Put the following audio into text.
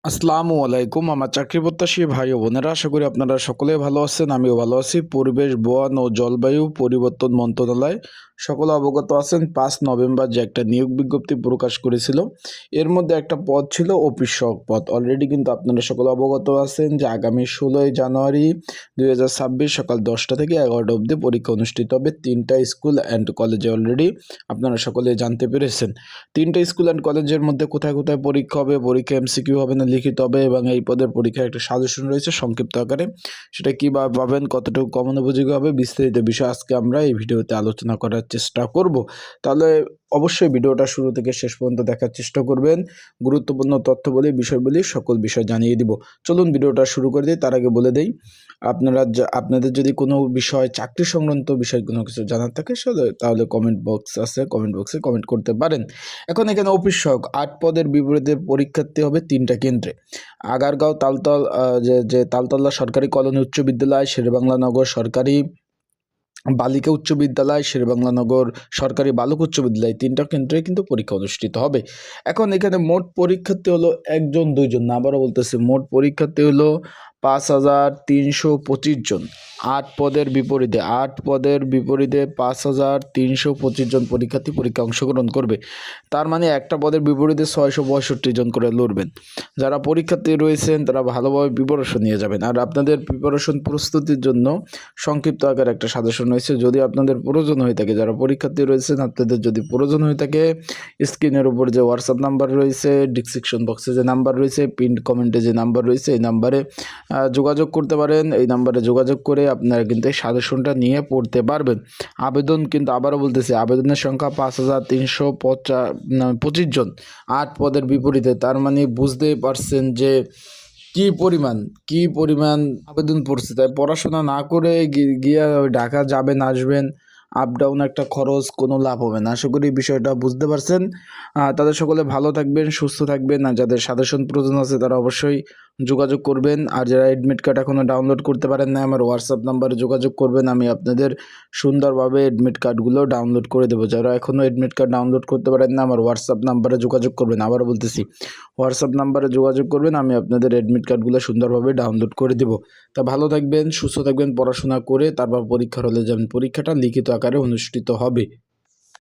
আসসালামু আলাইকুম। আমার চাকরি প্রত্যাশী ভাই ও বোনেরা, আশা করি আপনারা সকলেই ভালো আছেন। আমিও ভালো আছি। পরিবেশ, বন ও জলবায়ু পরিবর্তন মন্ত্রণালয় সকলে অবগত আছেন 5 নভেম্বর যে একটা নিয়োগ বিজ্ঞপ্তি প্রকাশ করেছিল, এর মধ্যে একটা পদ ছিল অফিস সহক পদ। অলরেডি কিন্তু আপনারা সকলে অবগত আছেন যে আগামী 16ই জানুয়ারি 2026 সকাল 10টা থেকে 11টা অবধি পরীক্ষা অনুষ্ঠিত হবে 3টা স্কুল অ্যান্ড কলেজে। অলরেডি আপনারা সকলে জানতে পেরেছেন 3টা স্কুল অ্যান্ড কলেজের মধ্যে কোথায় কোথায় পরীক্ষা হবে, পরীক্ষা এমসিকিউ হবে না লিখিত হবে, এবং এই পদের পরীক্ষার একটা সাজেশন রয়েছে সংক্ষিপ্ত আকারে। সেটা কীভাবে পাবেন, কতটুকু কমন উপযোগী হবে, বিস্তারিত বিষয় আজকে আমরা এই ভিডিওতে আলোচনা করার চেষ্টা করব। তাহলে অবশ্যই ভিডিওটা শুরু থেকে শেষ পর্যন্ত দেখার চেষ্টা করবেন। গুরুত্বপূর্ণ তথ্য বলি, বিষয় বলি, সকল বিষয় জানিয়ে দিব। চলুন ভিডিওটা শুরু করে দিই। তার আগে বলে দেই, আপনাদের যদি কোনো বিষয়, চাকরি সংক্রান্ত বিষয় কোনো কিছু জানার থাকে তাহলে কমেন্ট বক্স আছে, কমেন্ট বক্সে কমেন্ট করতে পারেন। এখন এখানে অফিস সহক 8 পদের বিপরীতে পরীক্ষার্থী হবে 3টা কেন্দ্রে। আগারগাঁও তালতলা সরকারি কলোনি উচ্চ বিদ্যালয়, শেরেবাংলা নগর সরকারি বালিকা উচ্চ বিদ্যালয়, শেরেবাংলানগর সরকারি বালক উচ্চ বিদ্যালয়, 3টা কেন্দ্রে কিন্তু পরীক্ষা অনুষ্ঠিত হবে। এখন এখানে মোট পরীক্ষার্থী হলো 1 জন 2 জন না, আবারও বলতেছি, মোট পরীক্ষার্থী হলো 5,325 জন। 8 পদের বিপরীতে 5,325 জন পরীক্ষা অংশগ্রহণ করবে। তার মানে একটা পদের বিপরীতে 662 জন করে লড়বেন। যারা পরীক্ষার্থী রয়েছেন তারা ভালোভাবে প্রিপারেশন নিয়ে যাবেন। আর আপনাদের প্রিপারেশন প্রস্তুতির জন্য সংক্ষিপ্ত আকারে একটা সাজেশন রয়েছে। যদি আপনাদের প্রয়োজন হয়ে থাকে, যারা পরীক্ষার্থী রয়েছেন, আপনাদের যদি প্রয়োজন হয়ে থাকে, স্ক্রিনের উপর যে হোয়াটসঅ্যাপ নাম্বার রয়েছে, ডিসক্রিপশন বক্সে যে নাম্বার রয়েছে, পিন কমেন্টে যে নাম্বার রয়েছে, এই নাম্বারে যোগাযোগ করতে পারেন। এই নাম্বারে যোগাযোগ করে আপনারা কিন্তু এই সাজেশনটা নিয়ে পড়তে পারবেন। আবেদন কিন্তু আবারও বলতেছি, আবেদনের সংখ্যা 5,325 জন 8 পদের বিপরীতে। তার মানে বুঝতেই পারছেন যে কি পরিমাণ আবেদন পড়ছে। তাই পড়াশোনা না করে গিয়ে ঢাকা যাবেন, আসবেন, আপ ডাউন একটা খরচ, কোনো লাভ হবে না। আশা করি বিষয়টা বুঝতে পারছেন। তাদের সকলে ভালো থাকবেন, সুস্থ থাকবেন। আর যাদের সাজেশন প্রয়োজন আছে তারা অবশ্যই যোগাযোগ করবেন। আর যারা অ্যাডমিট কার্ড এখনও ডাউনলোড করতে পারেন না, আমার হোয়াটসঅ্যাপ নাম্বারে যোগাযোগ করবেন। আমি আপনাদের সুন্দরভাবে অ্যাডমিট কার্ডগুলো ডাউনলোড করে দেবো। যারা এখনও অ্যাডমিট কার্ড ডাউনলোড করতে পারেন না, আমার হোয়াটসঅ্যাপ নাম্বারে যোগাযোগ করবেন। আবারও বলতেছি, হোয়াটসঅ্যাপ নাম্বারে যোগাযোগ করবেন, আমি আপনাদের অ্যাডমিট কার্ডগুলো সুন্দরভাবে ডাউনলোড করে দেবো। তা ভালো থাকবেন, সুস্থ থাকবেন, পড়াশোনা করে তারপর পরীক্ষার হলে যাবেন। পরীক্ষাটা লিখিত আকারে অনুষ্ঠিত হবে।